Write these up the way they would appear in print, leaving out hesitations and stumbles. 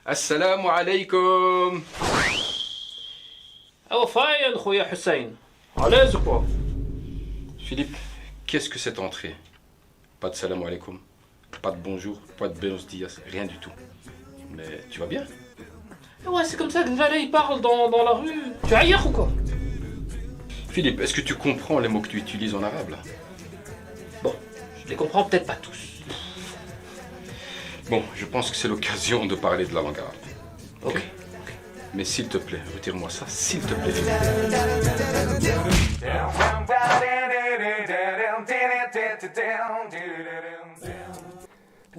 Assalamu alaikum. Oh, fine, Khouya Hussein. À l'aise ou quoi? Philippe, qu'est-ce que cette entrée? Pas de salam alaikum, pas de bonjour, pas de buenos dias, rien du tout. Mais tu vas bien? Ouais, c'est comme ça que Njalay parle dans la rue. Tu ailleurs ou quoi? Philippe, est-ce que tu comprends les mots que tu utilises en arabe là? Bon, je les comprends peut-être pas tous. Bon, je pense que c'est l'occasion de parler de la langue arabe. Ok. Mais s'il te plaît, retire-moi ça, s'il te plaît.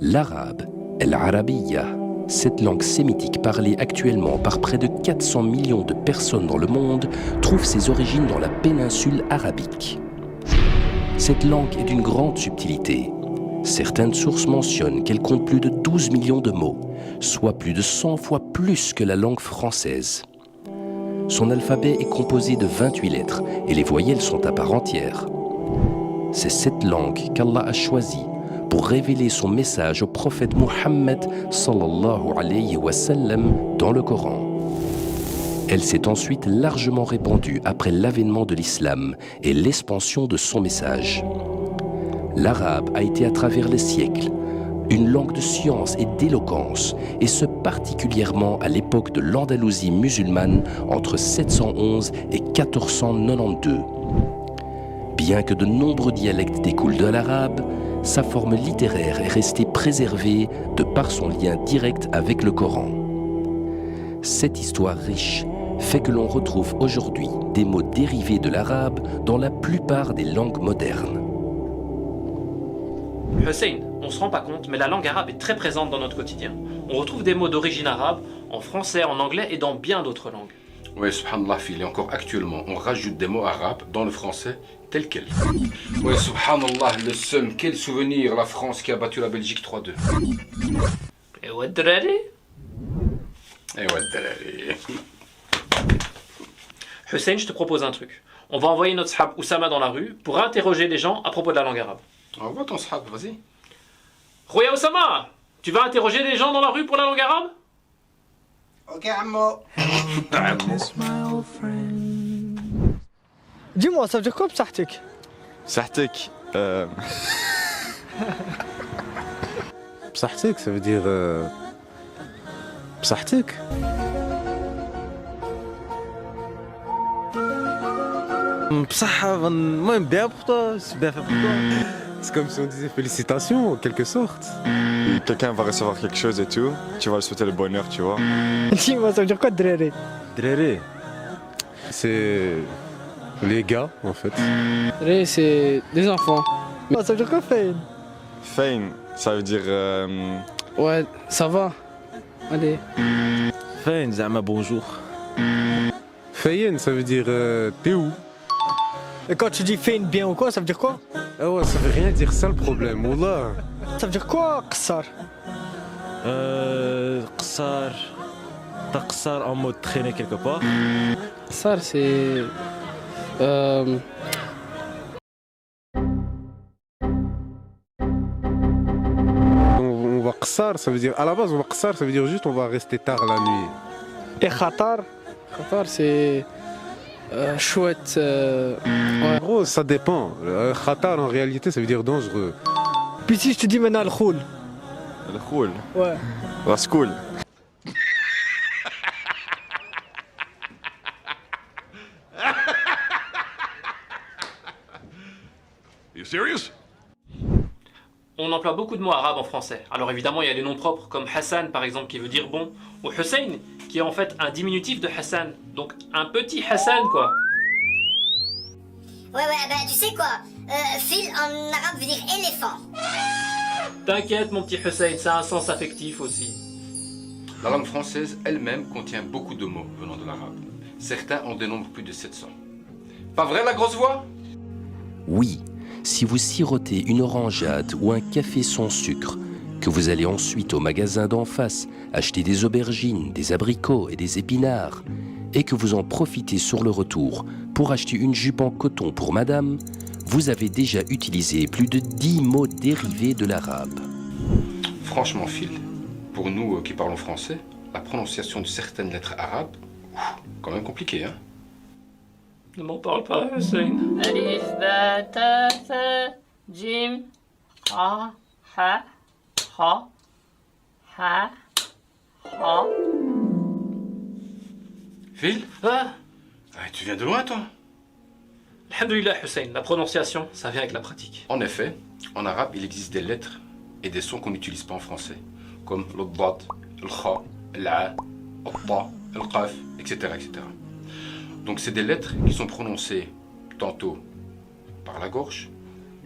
L'arabe, al-Arabiyya, cette langue sémitique parlée actuellement par près de 400 millions de personnes dans le monde, trouve ses origines dans la péninsule arabique. Cette langue est d'une grande subtilité. Certaines sources mentionnent qu'elle compte plus de 12 millions de mots, soit plus de 100 fois plus que la langue française. Son alphabet est composé de 28 lettres et les voyelles sont à part entière. C'est cette langue qu'Allah a choisie pour révéler son message au prophète Muhammad sallallahu alayhi wa sallam dans le Coran. Elle s'est ensuite largement répandue après l'avènement de l'islam et l'expansion de son message. L'arabe a été à travers les siècles une langue de science et d'éloquence, et ce particulièrement à l'époque de l'Andalousie musulmane entre 711 et 1492. Bien que de nombreux dialectes découlent de l'arabe, sa forme littéraire est restée préservée de par son lien direct avec le Coran. Cette histoire riche fait que l'on retrouve aujourd'hui des mots dérivés de l'arabe dans la plupart des langues modernes. Hussein, on se rend pas compte, mais la langue arabe est très présente dans notre quotidien. On retrouve des mots d'origine arabe en français, en anglais et dans bien d'autres langues. Oui, subhanallah, Phil, et encore actuellement, on rajoute des mots arabes dans le français tel quel. Oui, subhanallah, le seum, quel souvenir, la France qui a battu la Belgique 3-2. Et ouais, drari? Eh ouais, dalali. Hussein, je te propose un truc. On va envoyer notre sahab Oussama dans la rue pour interroger les gens à propos de la langue arabe. Envoie ton sahab, vas-y. Khouya Oussama, tu vas interroger les gens dans la rue pour la langue arabe? Ok, Ammo. Dis-moi, ça veut dire quoi بصحتك؟ بصحتك بصحتك, ça veut dire بصحتك. بصحة المهم bien pour toi, c'est bien fait pour toi. C'est comme si on disait félicitations en quelque sorte. Quelqu'un va recevoir quelque chose et tout, tu vas lui souhaiter le bonheur, tu vois. Dis-moi, ça veut dire quoi دراري؟ Dréré, c'est les gars en fait. دراري, c'est des enfants. Ça veut dire quoi فين؟ Fein, ça veut dire Ouais, ça va. Allez. Fein, زعما bonjour. Fayen, ça veut dire t'es où? Et quand tu dis فين bien ou quoi, ça veut dire quoi? Ah ouais, ça veut rien dire, ça le problème, wallah. Ça veut dire quoi قصار؟ قصار. T'as قصار en mode traîner quelque part. قصار, c'est... On va qsar, ça veut dire, à la base on va qsar, ça veut dire juste on va rester tard la nuit. Et khatar? Khatar, c'est... chouette... En gros, ça dépend. Khatar en réalité ça veut dire dangereux. Puis si je te dis maintenant الخول. الخول. Ouais. راسكول. You serious? On emploie beaucoup de mots arabes en français. Alors évidemment, il y a des noms propres comme Hassan par exemple qui veut dire bon, ou Hussein qui est en fait un diminutif de Hassan. Donc un petit Hassan quoi. Ouais, bah tu sais quoi, fil en arabe veut dire éléphant. T'inquiète mon petit Hussein, ça a un sens affectif aussi. La langue française elle-même contient beaucoup de mots venant de l'arabe. Certains en dénombrent plus de 700. Pas vrai la grosse voix? Oui, si vous sirotez une orangeade ou un café sans sucre, que vous allez ensuite au magasin d'en face acheter des aubergines, des abricots et des épinards, et que vous en profitez sur le retour pour acheter une jupe en coton pour madame, vous avez déjà utilisé plus de 10 mots dérivés de l'arabe. Franchement, Phil, pour nous qui parlons français, la prononciation de certaines lettres arabes, quand même compliqué, hein. Ne m'en parle pas, Hussein. Alif, ba, ta, tha, jim, ha, ha, ha, ha, ha. Phil, Ah, tu viens de loin, toi? alhamdoulilah, Hussein, la prononciation, ça vient avec la pratique. En effet, en arabe, il existe des lettres et des sons qu'on n'utilise pas en français, comme le dad, le kha, l'a, le ta, le qaf, etc., etc. Donc c'est des lettres qui sont prononcées tantôt par la gorge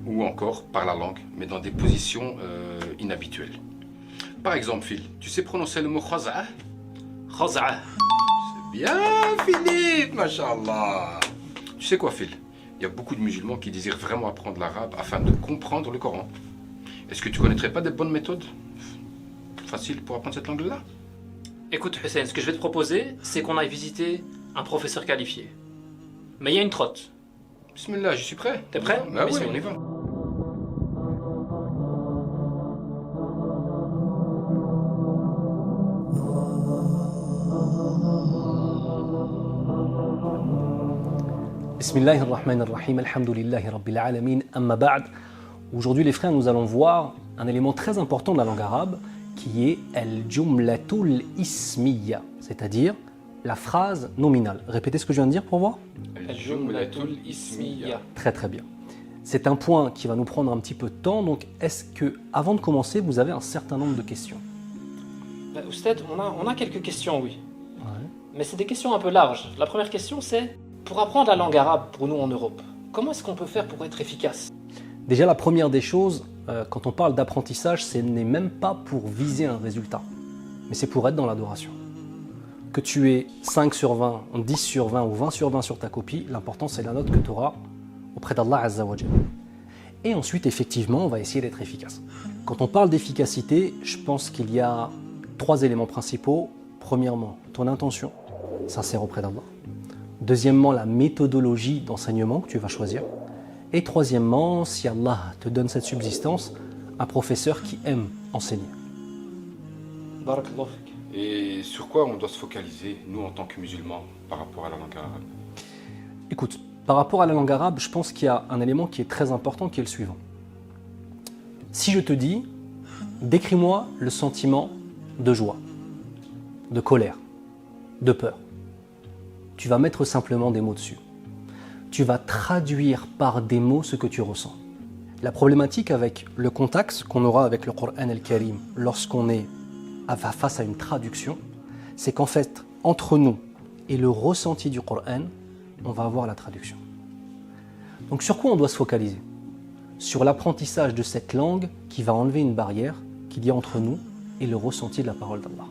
ou encore par la langue, mais dans des positions inhabituelles. Par exemple, Phil, tu sais prononcer le mot khaza'a? Khaza'a. C'est bien, Philippe, mashallah. Tu sais quoi, Phil? Il y a beaucoup de musulmans qui désirent vraiment apprendre l'arabe afin de comprendre le Coran. Est-ce que tu connaîtrais pas des bonnes méthodes faciles pour apprendre cette langue-là? Écoute, Hussein, ce que je vais te proposer, c'est qu'on aille visiter un professeur qualifié. Mais il y a une trotte. Bismillah, je suis prêt. T'es prêt? Ah oui, Bismillah. on y va. Bismillahir Rahmanir Rahim, Alhamdulillahi Rabbil Alamin, Amma Ba'd. Aujourd'hui, les frères, nous allons voir un élément très important de la langue arabe qui est Al-Jumlatul Ismiya, c'est-à-dire la phrase nominale. Répétez ce que je viens de dire pour voir. Al-Jumlatul Ismiya. Très très bien. C'est un point qui va nous prendre un petit peu de temps, donc est-ce que, avant de commencer, vous avez un certain nombre de questions? Oustad, on a quelques questions, oui. Mais c'est des questions un peu larges. La première question, c'est pour apprendre la langue arabe pour nous en Europe, comment est-ce qu'on peut faire pour être efficace? Déjà, la première des choses, quand on parle d'apprentissage, ce n'est même pas pour viser un résultat, mais c'est pour être dans l'adoration. Que tu aies 5 sur 20, 10 sur 20 ou 20 sur 20 sur ta copie, l'important c'est la note que tu auras auprès d'Allah Azza wa Jalla. Et ensuite, effectivement, on va essayer d'être efficace. Quand on parle d'efficacité, je pense qu'il y a 3 éléments principaux. Premièrement, ton intention, sincère auprès d'Allah. Deuxièmement, la méthodologie d'enseignement que tu vas choisir. Et troisièmement, si Allah te donne cette subsistance, un professeur qui aime enseigner. Barakallahu fik. Et sur quoi on doit se focaliser, nous, en tant que musulmans, par rapport à la langue arabe? Écoute, par rapport à la langue arabe, je pense qu'il y a un élément qui est très important, qui est le suivant. Si je te dis, décris-moi le sentiment de joie, de colère, de peur, tu vas mettre simplement des mots dessus. Tu vas traduire par des mots ce que tu ressens. La problématique avec le contact qu'on aura avec le Coran al-Karim lorsqu'on est face à une traduction, c'est qu'en fait, entre nous et le ressenti du Coran, on va avoir la traduction. Donc sur quoi on doit se focaliser? Sur l'apprentissage de cette langue qui va enlever une barrière qu'il y a entre nous et le ressenti de la parole d'Allah.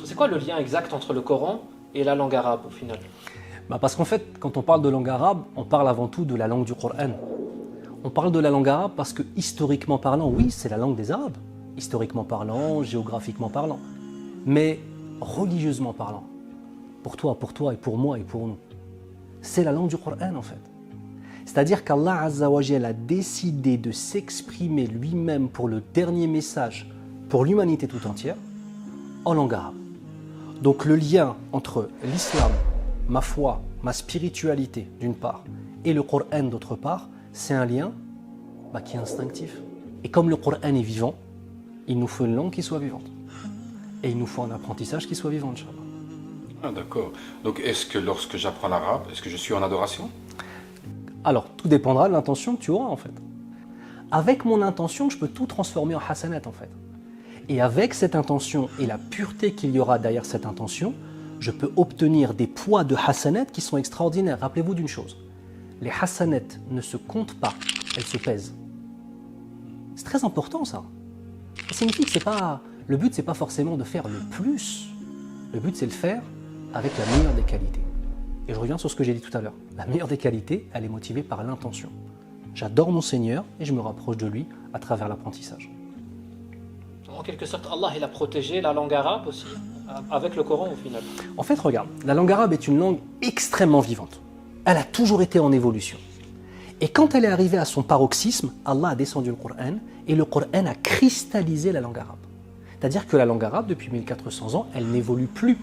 C'est quoi le lien exact entre le Coran et la langue arabe au final? Parce qu'en fait, quand on parle de langue arabe, on parle avant tout de la langue du Coran. On parle de la langue arabe parce que historiquement parlant, oui, c'est la langue des Arabes. Historiquement parlant, géographiquement parlant. Mais religieusement parlant, pour toi et pour moi et pour nous, c'est la langue du Coran en fait. C'est-à-dire qu'Allah Azza wa Jalla a décidé de s'exprimer lui-même pour le dernier message pour l'humanité tout entière en langue arabe. Donc le lien entre l'islam, ma foi, ma spiritualité d'une part et le Coran d'autre part, c'est un lien qui est instinctif. Et comme le Coran est vivant, il nous faut une langue qui soit vivante. Et il nous faut un apprentissage qui soit vivant, Inch'Allah. Ah d'accord. Donc est-ce que lorsque j'apprends l'arabe, est-ce que je suis en adoration? Alors, tout dépendra de l'intention que tu auras en fait. Avec mon intention, je peux tout transformer en hasanat en fait. Et avec cette intention et la pureté qu'il y aura derrière cette intention, je peux obtenir des poids de hasanat qui sont extraordinaires. Rappelez-vous d'une chose, les hasanat ne se comptent pas, elles se pèsent. C'est très important ça. Ça signifie que le but c'est pas forcément de faire le plus. Le but c'est de le faire avec la meilleure des qualités. Et je reviens sur ce que j'ai dit tout à l'heure. La meilleure des qualités, elle est motivée par l'intention. J'adore mon Seigneur et je me rapproche de lui à travers l'apprentissage. En quelque sorte, Allah il a protégé la langue arabe aussi, avec le Coran au final. En fait, regarde, la langue arabe est une langue extrêmement vivante. Elle a toujours été en évolution. Et quand elle est arrivée à son paroxysme, Allah a descendu le Coran et le Coran a cristallisé la langue arabe. C'est-à-dire que la langue arabe, depuis 1400 ans, elle n'évolue plus.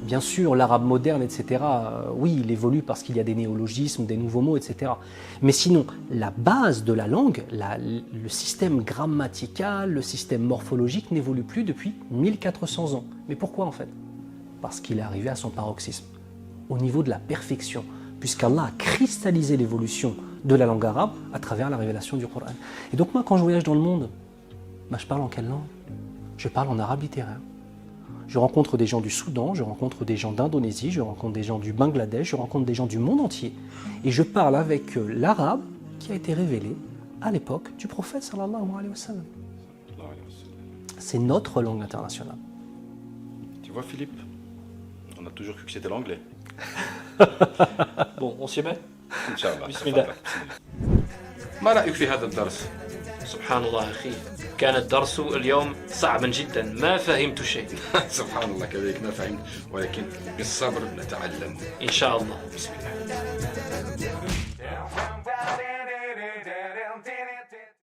Bien sûr, l'arabe moderne, etc., oui, il évolue parce qu'il y a des néologismes, des nouveaux mots, etc. Mais sinon, la base de la langue, le système grammatical, le système morphologique n'évolue plus depuis 1400 ans. Mais pourquoi en fait? Parce qu'il est arrivé à son paroxysme, au niveau de la perfection, puisqu'Allah a cristallisé l'évolution de la langue arabe à travers la révélation du Coran. Et donc moi, quand je voyage dans le monde, je parle en quelle langue? Je parle en arabe littéraire. Je rencontre des gens du Soudan, je rencontre des gens d'Indonésie, je rencontre des gens du Bangladesh, je rencontre des gens du monde entier. Et je parle avec l'arabe qui a été révélé à l'époque du prophète sallallahu alayhi wa sallam. C'est notre langue internationale. Tu vois Philippe, on a toujours cru que c'était l'anglais. Bon, on s'y met. Inch'Allah. Bismillah. ما رأيك في هذا الدرس؟ سبحان الله أخي، كان الدرس اليوم صعبا جدا، ما فهمت شيء. سبحان الله كذلك ما فهمت، ولكن بالصبر نتعلم. إن شاء الله. بسم الله.